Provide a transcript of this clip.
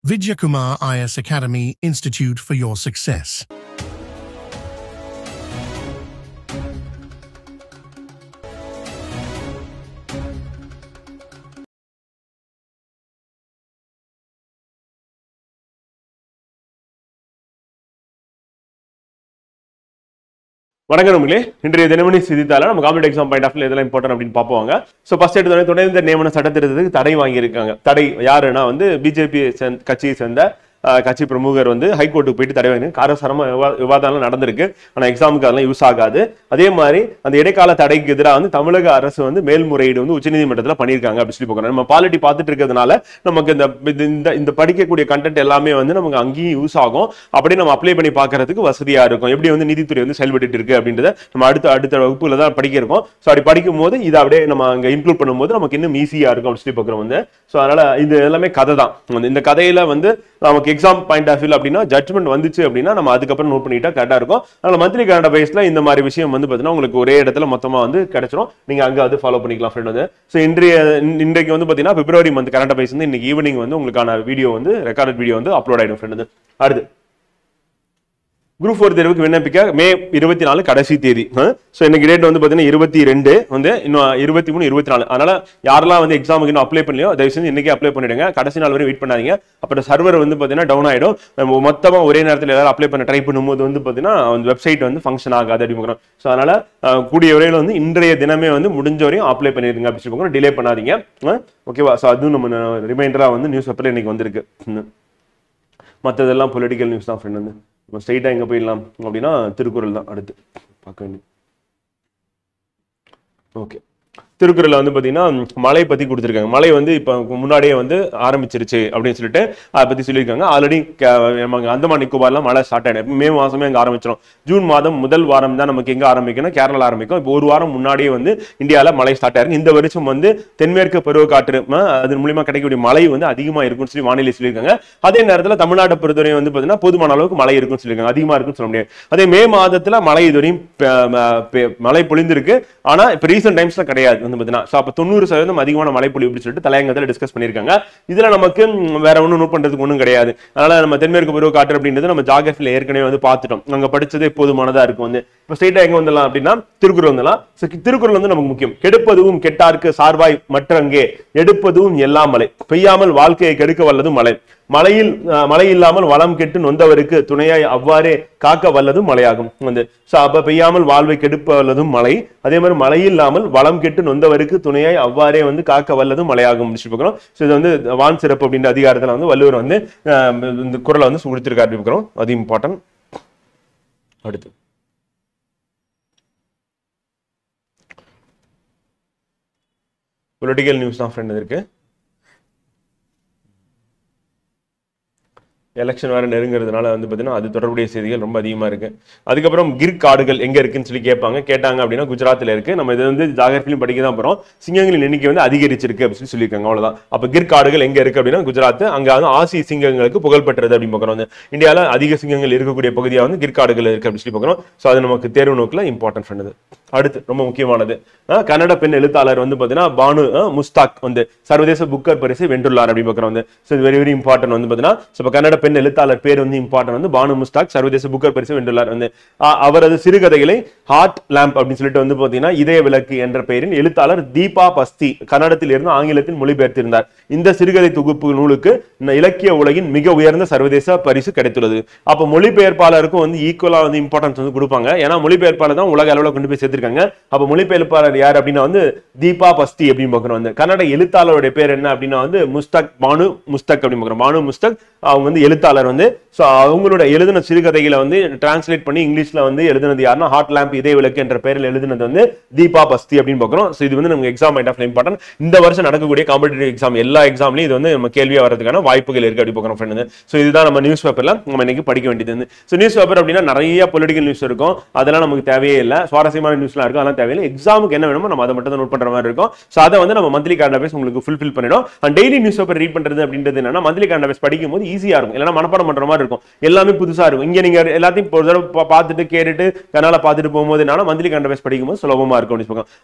Vidyakumar IS Academy Institute for your success. வணக்கம் இன்றைய தினமணி செய்தித்தாள நம்ம competitive exam point of view இதெல்லாம் இம்பார்ட்டன்ட் அப்படின்னு பார்ப்போங்க. ஸோ ஃபர்ஸ்ட் எடுத்தோடனே துணைவேந்தர் நியமன சட்டத்திட்டத்துக்கு தடை வாங்கியிருக்காங்க. தடை யாருன்னா பிஜேபி கட்சியை சேர்ந்த கட்சி பிரமுகர் ஹைகோர்ட்டுக்கு போயிட்டு தடை வாங்கி காரசாரமா விவாதம் நடந்திருக்கு. ஆனா எக்ஸாமுக்கு அதெல்லாம் யூஸ் ஆகாது. அதே மாதிரி அந்த இடைக்கால தடைக்கு எதிராக தமிழக அரசு மேல்முறையீடு உச்சநீதிமன்றத்தில் பண்ணியிருக்காங்க அப்படின்னு சொல்லி போகிறாங்க. நம்ம பாலிட்டி பார்த்துட்டு இருக்கிறதுனால நமக்கு இந்த படிக்கக்கூடிய கண்டென்ட் எல்லாமே நமக்கு அங்கேயும் யூஸ் ஆகும். அப்படி நம்ம அப்ளை பண்ணி பார்க்கறதுக்கு வசதியா இருக்கும். எப்படி நீதித்துறை செயல்பட்டு இருக்கு அப்படின்றத நம்ம அடுத்த வகுப்புல தான் படிக்க இருக்கோம். ஸோ அப்படி படிக்கும் போது இதை அப்படியே நம்ம அங்க இன்க்ளூட் பண்ணும்போது நமக்கு இன்னும் ஈஸியா இருக்கும் அப்படின்னு சொல்லி பார்க்குறோம். ஸோ அதனால இது எல்லாமே கதை தான். இந்த கதையில நமக்கு எக்ஸாம் பாயிண்ட் ஆஃப் வியூ அப்படின்னா ஜட்மெண்ட் வந்துச்சு அப்படின்னா நம்ம அதுக்கப்புறம் நோட் பண்ணிட்டா கரெக்டா இருக்கும். அதனால மந்த்லி கரண்ட் அஃபேர்ஸ்ல இந்த மாதிரி விஷயம் பாத்தீங்கன்னா உங்களுக்கு ஒரே இடத்துல மொத்தமா கிடைச்சிடும். நீங்க அங்க ஃபாலோ பண்ணிக்கலாம் ஃப்ரெண்ட். ஸோ இன்றைக்கு பாத்தீங்கன்னா பிப்ரவரி மந்த் கரண்ட் அஃபேர்ஸ் இன்னைக்கு ஈவினிங் உங்களுக்கான வீடியோ ரெக்கார்டட் வீடியோ அப்லோட் ஆயிடும் ஃப்ரெண்ட். அடுத்து குரூப் 4 தேர்வுக்கு விண்ணப்பிக்க மே 24 கடைசி தேதி. ஸோ இன்னைக்கு டேட் பாத்தீங்கன்னா 22 இன்னும் 23 24. அதனால யாரெல்லாம் எக்ஸாமுக்கு இன்னும் அப்ளை பண்ணலையோ தயவு செஞ்சு இன்னைக்கு அப்ளை பண்ணிடுங்க. கடைசி நாள் வரை வெயிட் பண்ணாதீங்க. அப்புறம் சர்வர் பாத்தீங்கன்னா டவுன் ஆயிடும். மொத்தமா ஒரே நேரத்தில் எல்லாரும் அப்ளை பண்ண ட்ரை பண்ணும்போது பாத்தீங்கன்னா வெப்சைட் ஃபங்க்ஷன் ஆகாது அப்படின்னு. ஸோ அதனால கூடிய வரையில் இன்றைய தினமே முடிஞ்ச வரையும் அப்ளை பண்ணிடுங்க அப்படின்னு சொல்லி டிலே பண்ணாதீங்க. ஓகேவா? ஸோ அதுவும் நம்ம ரிமைண்டரா நியூஸ் பேப்பர்ல இன்னைக்கு வந்திருக்கு. மற்றதெல்லாம் பொலிட்டிக்கல் நியூஸ் தான் ஃப்ரெண்ட். ஸ்ட்ரெயிட்டா எங்க போயிடலாம் அப்படின்னா திருக்குறள் தான் அடுத்து பார்க்க வேண்டியது. ஓகே, திருக்குறள் பாத்தீங்கன்னா மழை பத்தி கொடுத்துருக்காங்க. மழை இப்ப முன்னாடியே ஆரம்பிச்சிருச்சு அப்படின்னு சொல்லிட்டு அதை பத்தி சொல்லியிருக்காங்க. ஆல்ரெடி அந்தமான் நிக்கோபார்லாம் மழை ஸ்டார்ட் ஆயிடும். மே மாசமே அங்க ஆரம்பிச்சிடும். ஜூன் மாதம் முதல் வாரம் தான் நமக்கு எங்க ஆரம்பிக்கணும், கேரளா ஆரம்பிக்கும். இப்போ ஒரு வாரம் முன்னாடியே இந்தியாவில மழை ஸ்டார்ட் ஆயிருக்கு. இந்த வருஷம் தென்மேற்கு பருவக்காற்று அதன் மூலியமா கிடைக்கக்கூடிய மழை அதிகமா இருக்கும்னு சொல்லி வானிலை சொல்லியிருக்காங்க. அதே நேரத்தில் தமிழ்நாட்டை பொறுத்தவரை பாத்தீங்கன்னா போதுமான அளவுக்கு மழை இருக்குன்னு சொல்லியிருக்காங்க. அதிகமா இருக்குன்னு சொல்ல முடியாது. அதே மே மாதத்துல மழை இதுவரையும் மழை பொழிந்திருக்கு. ஆனா இப்ப ரீசென்ட் டைம்ஸ்ல கிடையாது. 90% அதிகமான மழைப்பொழிவு அப்படின்னு சொல்லிட்டு தலையங்கத்தில் டிஸ்கஸ் பண்ணியிருக்காங்க. இதுல நமக்கு வேற ஒன்றும் நோட் பண்றதுக்கு ஒன்றும் கிடையாது. அதனால நம்ம தென்மேற்கு பருவ காற்று அப்படின்றது நம்ம ஜாகிரபில ஏற்கனவே பார்த்துட்டோம். அங்க படிச்சதே போதுமானதா இருக்கும். இப்ப ஸ்ட்ரெயிட்டா எங்க வந்துடலாம் அப்படின்னா திருக்குறள் வந்துடலாம். திருக்குறள் நமக்கு முக்கியம். கெடுப்பதும் கெட்டார்க்கு சார்பாய் மற்றங்கே எடுப்பதும் எல்லாம் மழை பெய்யாமல் வாழ்க்கையை கெடுக்க வல்லதும் மழை மழை இல்லாமல் வளம் கெட்டு நொந்தவருக்கு துணையாய் அவ்வாறே காக்க வல்லதும் மழையாகும். அப்ப பெய்யாமல் வாழ்வை கெடுப்ப வல்லதும் மழை, அதே மாதிரி மழை இல்லாமல் வளம் கெட்டு நொந்தவருக்கு துணையாய் அவ்வாறே காக்க வல்லதும் மழையாகும். இது வான் சிறப்பு அப்படின்ற அதிகாரத்துல வள்ளுவர் இந்த குறளை கொடுத்திருக்காரு. அது இம்பார்ட்டன்ட். அடுத்து பொலிட்டிக்கல் நியூஸ் தான் ஃப்ரெண்ட் இருக்கு. எலெக்ஷன் வேற நெருங்கிறதுனால பாத்தீங்கன்னா அது தொடர்புடைய செய்திகள் ரொம்ப அதிகமா இருக்கு. அதுக்கப்புறம் கிர் காடுகள் எங்க இருக்குன்னு சொல்லி கேட்டாங்க அப்படின்னா குஜராத்ல இருக்கு. நம்ம இது ஜாகிரபிலையும் படிக்க தான் போறோம். சிங்கங்களின் எண்ணிக்கை அதிகரிச்சிருக்கு அப்படின்னு சொல்லியிருக்காங்க. அவ்வளவுதான். அப்ப கிர் காடுகள் எங்க இருக்கு அப்படின்னா குஜராத். அங்க ஆசிய சிங்கங்களுக்கு புகழ்பெற்றது அப்படின்னு பார்க்கறோம். இந்தியாவில அதிக சிங்கங்கள் இருக்கக்கூடிய பகுதியா கிர் காடுகள் இருக்கு அப்படின்னு சொல்லி பார்க்கறோம். ஸோ அது நமக்கு தேர்வு நோக்கில் இம்பார்ட்டன்ட் பண்ணது. அடுத்து ரொம்ப முக்கியமானது, கன்னட பெண் எழுத்தாளர் பாத்தீங்கன்னா பானு முஸ்தாக் சர்வதேச புக்கர் பரிசை வென்றுள்ளார் அப்படின்னு பார்க்கறோம். வெரி வெரி இம்பார்ட்டன்ட் பாத்தீங்கன்னா கன்னட பெண் எழுத்தாளர் பேர் இம்பார்ட்டன்ட். பானு முஸ்தாக் சர்வதேச புக்கர் பரிசு வென்றுள்ளார். அவரது சிறுகதைகளை ஹார்ட் லேம்ப் அப்படின்னு சொல்லிட்டு பாத்தீங்கன்னா இதய விளக்கு என்ற பெயரில் எழுத்தாளர் தீபா பஸ்தி கன்னடத்தில் இருந்து ஆங்கிலத்தில் மொழிபெயர்த்திருந்தார். இந்த சிறுகதை தொகுப்பு நூலுக்கு இலக்கிய உலகின் மிக உயர்ந்த சர்வதேச பரிசு கிடைத்துள்ளது. அப்ப மொழிபெயர்ப்பாளருக்கும் ஈக்குவலா இம்பார்ட்டன்ஸ் கொடுப்பாங்க. ஏன்னா மொழிபெயர்ப்பாளர் தான் உலக அளவில் கொண்டு போய் சேர்த்திருக்காங்க. அப்ப மொழிபெயர்ப்பாளர் யார் அப்படின்னா தீபா பஸ்தி அப்படின்னு பாக்குறோம். கன்னட எழுத்தாளருடைய பேர் என்ன அப்படின்னா முஸ்தக் பானு முஸ்தக் அப்படின்னு பாக்குறோம். பானு முஸ்தக் அவங்க எழுத்தாளர். அவங்களோட எழுதின சிறுகதைகளை டிரான்ஸ்லேட் பண்ணி இங்கிலீஷ்ல எழுதினது யாருன்னா ஹார்ட் லேம்ப் இதய விளக்கு என்ற பெயரில் எழுதினது தீபா பஸ்தி அப்படின்னு பாக்குறோம். இது நமக்கு எக்ஸாம் பாயிண்ட் ஆஃப் இம்பார்ட்டன்ட். இந்த வருஷம் நடக்கக்கூடிய காம்படிட்டிவ் எக்ஸாம் எல்லா எக்ஸாம்லயும் இது நம்ம கேள்வியா வரதுக்கான வாய்ப்புகள் இருக்கு அப்படி பாக்குறோம் ஃப்ரெண்ட். சோ இதுதான் நம்ம நியூஸ் பேப்பர்ல நம்ம இன்னைக்கு படிக்க வேண்டியது. சோ நியூஸ் பேப்பர் அப்படின்னா நிறைய பொலிட்டிக்கல் நியூஸ் இருக்கும். அதெல்லாம் நமக்கு தேவையே இல்லை. சுவாரஸ்யமான நியூஸ்லாம் இருக்கும். அதெல்லாம் தேவையில்லை. எக்ஸாமுக்கு என்ன வேணுமோ நம்ம அதை மட்டும் நோட் பண்ற மாதிரி இருக்கும். சோ அதை நம்ம மந்த்லி கரண்ட் அஃபேர்ஸ் உங்களுக்கு ஃபுல்ஃபில் பண்ணிடும். And daily news paper read பண்றது அப்படின்றது என்னன்னா மந்த்லி கரண்ட் அஃபேர்ஸ் படிக்கும் போது ஈஸியா இருக்கும். இல்லைன்னா மனப்பாடம் பண்ற மாதிரி இருக்கும். எல்லாமே புதுசா இருக்கும். இங்க நீங்க எல்லாத்தையும் ஒரு தடவை பார்த்துட்டு கேட்டுட்டு கனால பார்த்துட்டு போகும்போது மந்த்லி கரண்ட் அஃபேர்ஸ் படிக்கும் போது சுலபமா இருக்கும்.